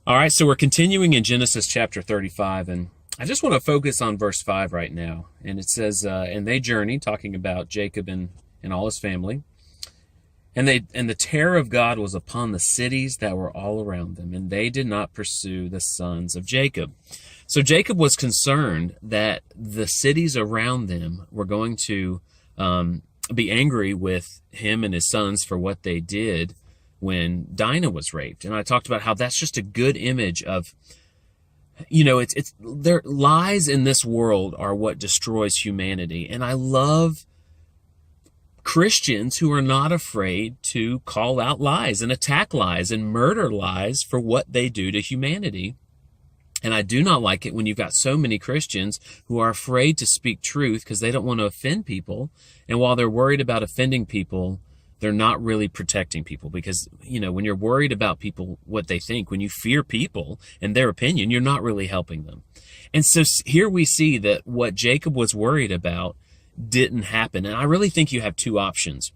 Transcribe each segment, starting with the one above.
All right, so we're continuing in Genesis chapter 35, and I just want to focus on verse 5 right now. And it says, and they journeyed, talking about Jacob and all his family. And the terror of God was upon the cities that were all around them, and they did not pursue the sons of Jacob. So Jacob was concerned that the cities around them were going to be angry with him and his sons for what they did when Dinah was raped. And I talked about how that's just a good image of, it's their lies in this world are what destroys humanity. And I love Christians who are not afraid to call out lies and attack lies and murder lies for what they do to humanity. And I do not like it when you've got so many Christians who are afraid to speak truth because they don't want to offend people. And while they're worried about offending people, they're not really protecting people, because, when you're worried about people, what they think, when you fear people and their opinion, you're not really helping them. And so here we see that what Jacob was worried about didn't happen. And I really think you have two options.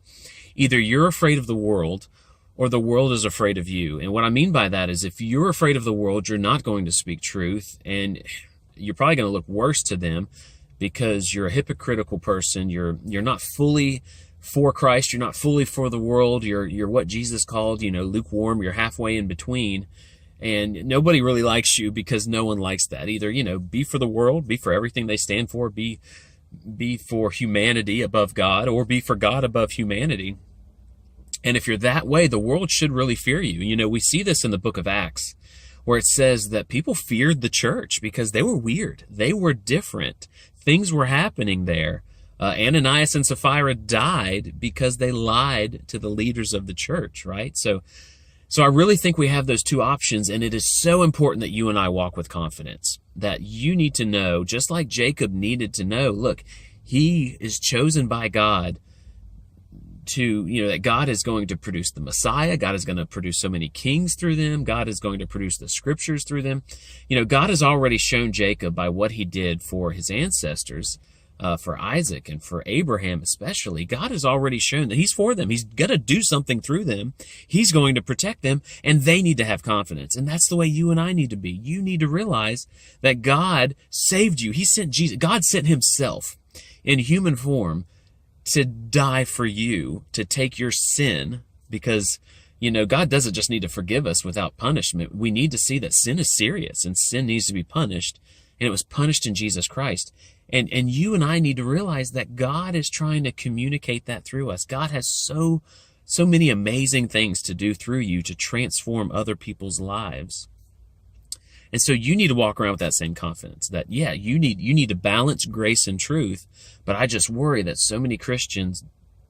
Either you're afraid of the world or the world is afraid of you. And what I mean by that is if you're afraid of the world, you're not going to speak truth, and you're probably going to look worse to them because you're a hypocritical person. You're not fully for Christ. You're not fully for the world. You're what Jesus called, lukewarm. You're halfway in between. And nobody really likes you because no one likes that. Either, be for the world, be for everything they stand for, be for humanity above God, or be for God above humanity. And if you're that way, the world should really fear you. We see this in the book of Acts, where it says that people feared the church because they were weird. They were different. Things were happening there. Ananias and Sapphira died because they lied to the leaders of the church, right? So I really think we have those two options, and it is so important that you and I walk with confidence, that you need to know, just like Jacob needed to know, look, he is chosen by God to, that God is going to produce the Messiah. God is going to produce so many kings through them. God is going to produce the scriptures through them. God has already shown Jacob by what he did for his ancestors, for Isaac and for Abraham especially. God has already shown that he's for them. He's going to do something through them. He's going to protect them, and they need to have confidence. And that's the way you and I need to be. You need to realize that God saved you. He sent Jesus. God sent himself in human form to die for you, to take your sin, because, God doesn't just need to forgive us without punishment. We need to see that sin is serious and sin needs to be punished, and it was punished in Jesus Christ. And you and I need to realize that God is trying to communicate that through us. God has so many amazing things to do through you to transform other people's lives. And so you need to walk around with that same confidence that, you need to balance grace and truth. But I just worry that so many Christians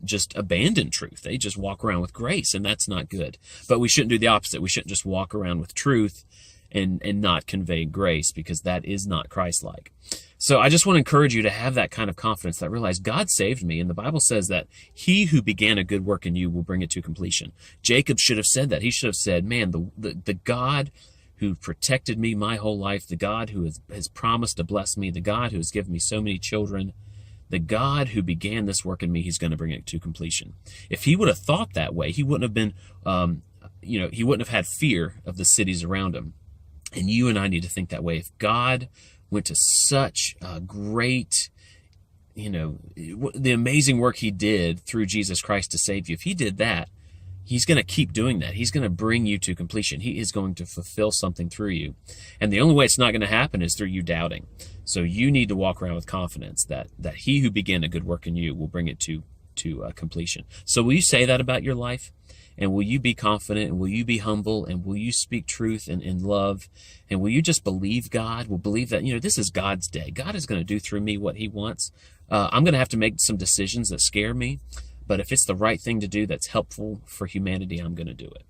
just abandon truth. They just walk around with grace, and that's not good. But we shouldn't do the opposite. We shouldn't just walk around with truth and not convey grace, because that is not Christ-like. So I just want to encourage you to have that kind of confidence, that realize God saved me. And the Bible says that he who began a good work in you will bring it to completion. Jacob should have said that. He should have said, man, the God who protected me my whole life, the God who has promised to bless me, the God who has given me so many children, the God who began this work in me, he's going to bring it to completion. If he would have thought that way, he wouldn't have been, he wouldn't have had fear of the cities around him. And you and I need to think that way. If God went to such a great, the amazing work he did through Jesus Christ to save you, if he did that, he's going to keep doing that. He's going to bring you to completion. He is going to fulfill something through you. And the only way it's not going to happen is through you doubting. So you need to walk around with confidence that he who began a good work in you will bring it to completion. So will you say that about your life? And will you be confident, and will you be humble, and will you speak truth and in love? And will you just believe God? Will believe that, this is God's day. God is going to do through me what he wants. I'm going to have to make some decisions that scare me. But if it's the right thing to do that's helpful for humanity, I'm going to do it.